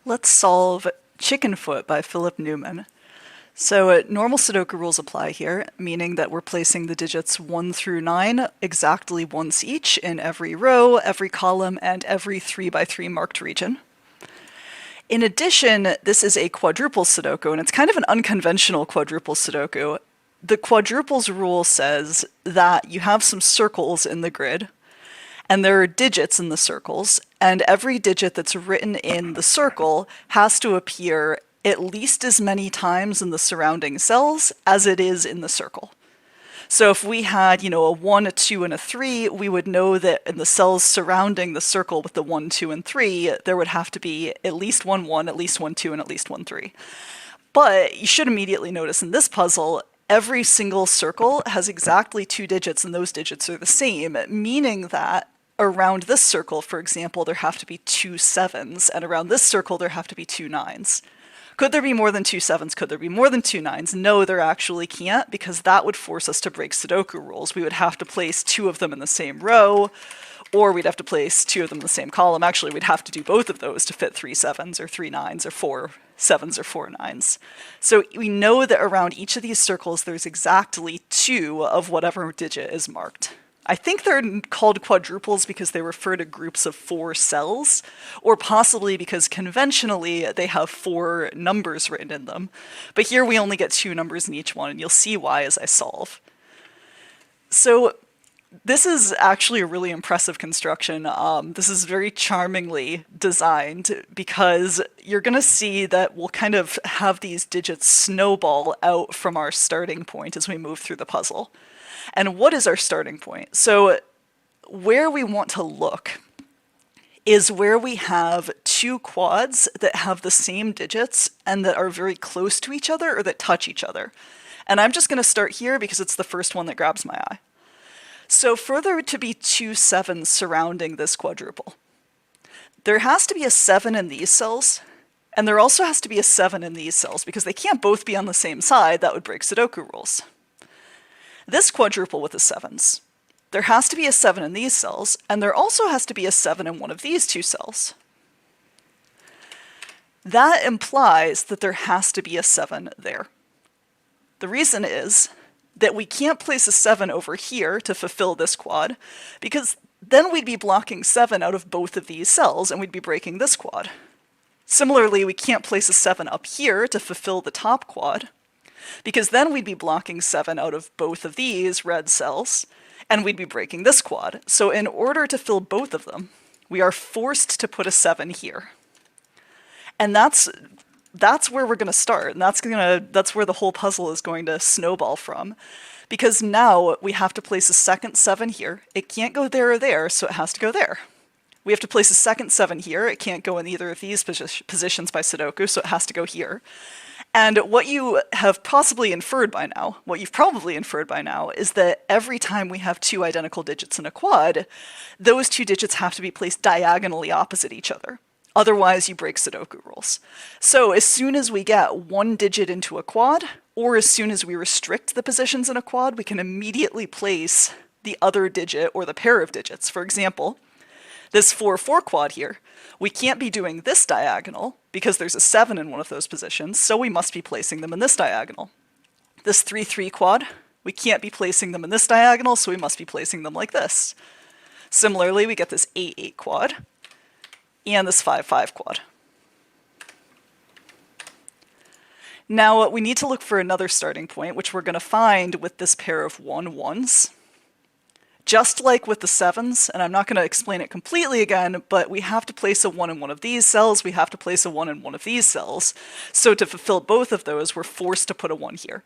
Let's solve Chickenfoot by Philip Newman. So normal Sudoku rules apply here, meaning that we're placing the digits 1 through 9 exactly once each in every row, every column, and every 3 by 3 marked region. In addition, this is a quadruple Sudoku, and it's kind of an unconventional quadruple Sudoku. The quadruples rule says that you have some circles in the grid, and there are digits in the circles, and every digit that's written in the circle has to appear at least as many times in the surrounding cells as it is in the circle. So if we had, a 1, a 2, and a 3, we would know that in the cells surrounding the circle with the 1, 2, and 3, there would have to be at least 1, 1, at least 1, 2, and at least 1, 3. But you should immediately notice in this puzzle, every single circle has exactly 2 digits, and those digits are the same, meaning that around this circle, for example, there have to be 2 7s, and around this circle there have to be 2 9s. Could there be more than 2 7s? Could there be more than 2 9s? No, there actually can't, because that would force us to break Sudoku rules. We would have to place 2 of them in the same row, or we'd have to place 2 of them in the same column. Actually, we'd have to do both of those to fit 3 7s, or 3 9s, or 4 7s, or 4 9s. So we know that around each of these circles there's exactly 2 of whatever digit is marked. I think they're called quadruples because they refer to groups of 4 cells, or possibly because conventionally they have 4 numbers written in them. But here we only get 2 numbers in each one, and you'll see why as I solve. So this is actually a really impressive construction. This is very charmingly designed because you're going to see that we'll kind of have these digits snowball out from our starting point as we move through the puzzle. And what is our starting point? So where we want to look is where we have 2 quads that have the same digits and that are very close to each other or that touch each other. And I'm just going to start here because it's the first one that grabs my eye. So for there to be 2 7s surrounding this quadruple, there has to be a 7 in these cells, and there also has to be a 7 in these cells because they can't both be on the same side. That would break Sudoku rules. This quadruple with the 7s, there has to be a 7 in these cells, and there also has to be a 7 in one of these 2 cells. That implies that there has to be a 7 there. The reason is that we can't place a 7 over here to fulfill this quad, because then we'd be blocking 7 out of both of these cells, and we'd be breaking this quad. Similarly, we can't place a 7 up here to fulfill the top quad, because then we'd be blocking 7 out of both of these red cells, and we'd be breaking this quad. So in order to fill both of them, we are forced to put a 7 here. And that's where we're going to start, and that's where the whole puzzle is going to snowball from. Because now we have to place a second 7 here. It can't go there or there, so it has to go there. We have to place a second 7 here. It can't go in either of these positions by Sudoku, so it has to go here. And what you have possibly inferred by now, what you've probably inferred by now, is that every time we have 2 identical digits in a quad, those 2 digits have to be placed diagonally opposite each other. Otherwise, you break Sudoku rules. So as soon as we get 1 digit into a quad, or as soon as we restrict the positions in a quad, we can immediately place the other digit or the pair of digits. For example, this 4-4 quad here, we can't be doing this diagonal because there's a 7 in one of those positions, so we must be placing them in this diagonal. This 3-3 quad, we can't be placing them in this diagonal, so we must be placing them like this. Similarly, we get this 8-8 quad and this 5-5 quad. Now we need to look for another starting point, which we're going to find with this pair of 1-1s. Just like with the 7s, and I'm not going to explain it completely again, but we have to place a 1 in one of these cells, we have to place a 1 in one of these cells. So to fulfill both of those, we're forced to put a 1 here.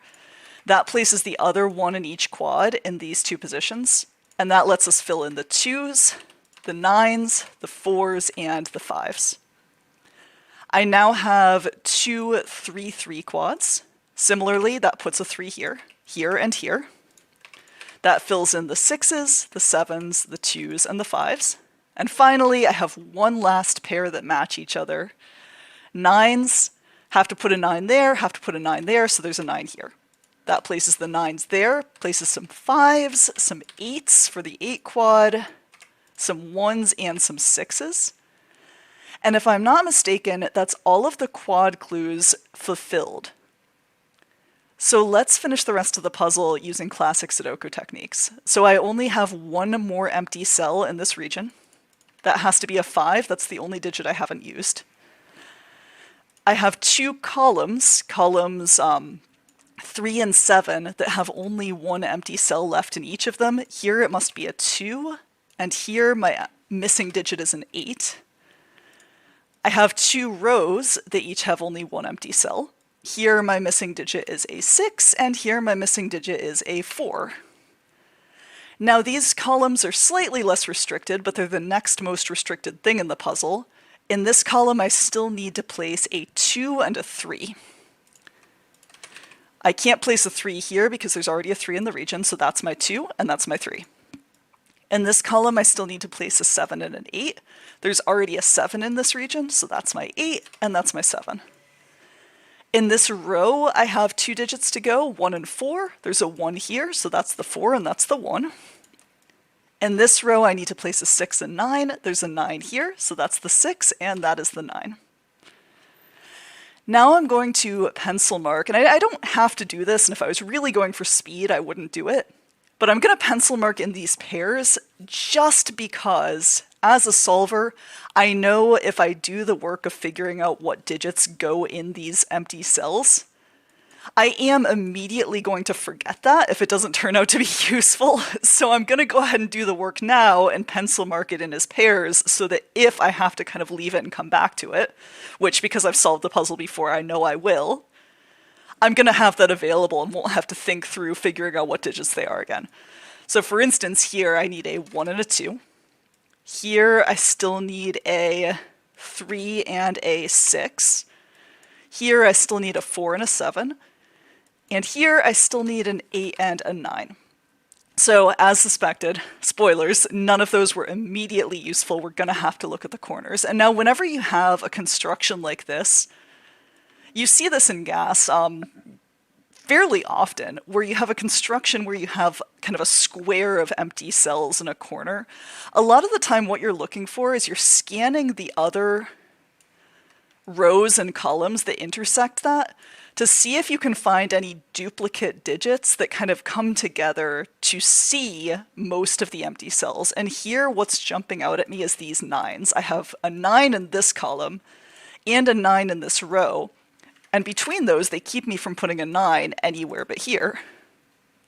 That places the other 1 in each quad in these 2 positions, and that lets us fill in the 2s, the 9s, the 4s, and the 5s. I now have 2 3-3 quads. Similarly, that puts a 3 here, here, and here. That fills in the 6s, the 7s, the 2s, and the 5s. And finally, I have one last pair that match each other. 9s, have to put a 9 there, have to put a 9 there, so there's a 9 here. That places the 9s there, places some 5s, some 8s for the 8 quad, some 1s, and some 6s. And if I'm not mistaken, that's all of the quad clues fulfilled. So let's finish the rest of the puzzle using classic Sudoku techniques. So I only have one more empty cell in this region. That has to be a 5, that's the only digit I haven't used. I have two columns 3 and 7, that have only one empty cell left in each of them. Here it must be a 2, and here my missing digit is an 8. I have two rows that each have only one empty cell. Here my missing digit is a 6, and here my missing digit is a 4. Now these columns are slightly less restricted, but they're the next most restricted thing in the puzzle. In this column I still need to place a 2 and a 3. I can't place a 3 here because there's already a 3 in the region, so that's my 2 and that's my 3. In this column I still need to place a 7 and an 8. There's already a 7 in this region, so that's my 8 and that's my 7. In this row I have 2 digits to go, 1 and 4. There's a 1 here, so that's the 4 and that's the 1. In this row I need to place a 6 and 9. There's a 9 here, so that's the 6 and that is the 9. Now I'm going to pencil mark, and I don't have to do this, and if I was really going for speed I wouldn't do it. But I'm going to pencil mark in these pairs just because, as a solver, I know if I do the work of figuring out what digits go in these empty cells, I am immediately going to forget that if it doesn't turn out to be useful. So I'm going to go ahead and do the work now and pencil mark it in as pairs so that if I have to kind of leave it and come back to it, which because I've solved the puzzle before I know I will, I'm going to have that available and won't have to think through figuring out what digits they are again. So for instance, here I need a 1 and a 2. Here I still need a 3 and a 6. Here I still need a 4 and a 7. And here I still need an 8 and a 9. So as suspected, spoilers, none of those were immediately useful. We're going to have to look at the corners. And now whenever you have a construction like this, you see this in gas fairly often, where you have a construction where you have kind of a square of empty cells in a corner. A lot of the time what you're looking for is you're scanning the other rows and columns that intersect that to see if you can find any duplicate digits that kind of come together to see most of the empty cells. And here what's jumping out at me is these 9s. I have a 9 in this column and a 9 in this row. And between those, they keep me from putting a 9 anywhere but here.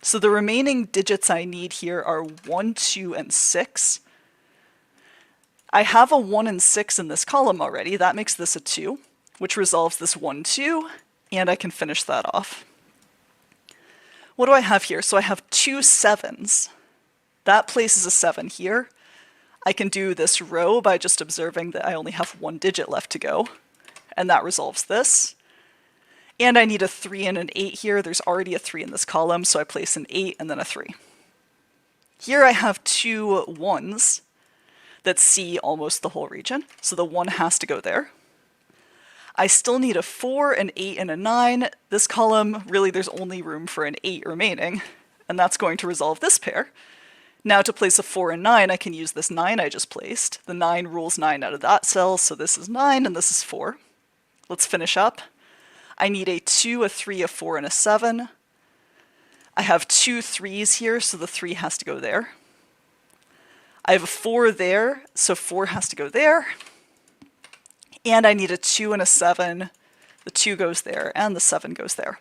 So the remaining digits I need here are 1, 2, and 6. I have a 1 and 6 in this column already. That makes this a 2, which resolves this 1, 2, and I can finish that off. What do I have here? So I have 2 7s. That places a 7 here. I can do this row by just observing that I only have 1 digit left to go, and that resolves this. And I need a 3 and an 8 here. There's already a 3 in this column, so I place an 8 and then a 3. Here I have 2 1s that see almost the whole region, so the 1 has to go there. I still need a 4, an 8, and a 9. This column, really there's only room for an 8 remaining, and that's going to resolve this pair. Now to place a 4 and 9, I can use this 9 I just placed. The 9 rules 9 out of that cell, so this is 9 and this is 4. Let's finish up. I need a 2, a 3, a 4, and a 7. I have 2 3s here, so the 3 has to go there. I have a 4 there, so 4 has to go there. And I need a 2 and a 7. The 2 goes there, and the 7 goes there.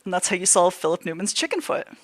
And that's how you solve Philip Newman's Chickenfoot.